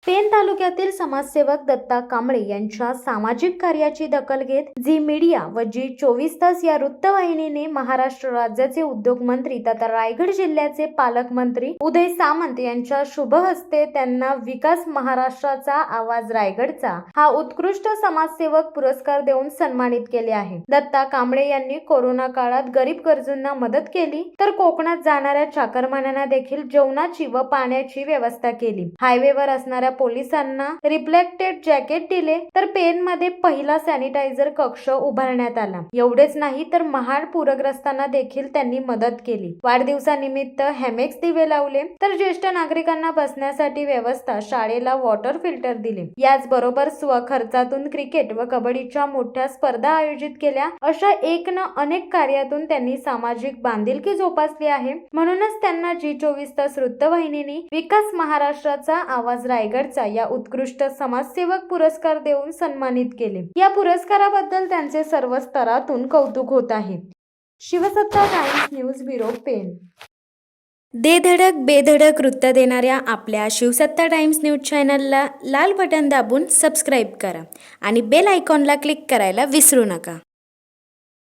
पेण तालुक्यातील समाजसेवक दत्ता कांबळे यांच्या सामाजिक कार्याची दखल घेत झी मीडिया व जी 24 तास या वृत्तवाहिनीने महाराष्ट्र राज्याचे उद्योग मंत्री तथा रायगड जिल्ह्याचे पालकमंत्री उदय सामंत यांच्या शुभ हस्ते त्यांना विकास महाराष्ट्राचा आवाज रायगडचा हा उत्कृष्ट समाजसेवक पुरस्कार देऊन सन्मानित केले आहे। दत्ता कांबळे यांनी कोरोना काळात गरीब गरजूंना मदत केली तर कोकणात जाणाऱ्या चाकरमान्यांना देखील जेवणाची व पाण्याची व्यवस्था केली। हायवेवर असणाऱ्या पोलिसांना रिफ्लेक्टेड जॅकेट दिले तर पेणमध्ये पहिला सॅनिटायझर कक्ष उभारण्यात आला। एवढेच नाही तर महाड पूरग्रस्तांना देखील त्यांनी मदत केली। वाढदिवसानिमित्त हॅमेक्स दिवे लावले तर ज्येष्ठ नागरिकांना बसण्यासाठी व्यवस्था, शाळेला वॉटर फिल्टर दिले। याचबरोबर स्वखर्चातून क्रिकेट व कबड्डीच्या मोठ्या स्पर्धा आयोजित केल्या। अशा एक न अनेक कार्यातून त्यांनी सामाजिक बांधिलकी जोपासली आहे। म्हणूनच त्यांना जी 24 तास वृत्तवाहिनीने विकास महाराष्ट्राचा आवाज रायगडचा या उत्कृष्ट समाजसेवक पुरस्कार देऊन सन्मानित केले। या पुरस्काराबद्दल त्यांचे सर्व स्तरातून कौतुक होत आहे। शिवसत्ता टाइम्स न्यूज ब्युरो पेण। दे धडक बेधडक वृत्त देणाऱ्या आपल्या शिवसत्ता टाइम्स न्यूज चॅनलला लाल बटन दाबून सबस्क्राईब करा आणि बेल आयकॉनला क्लिक करायला विसरू नका।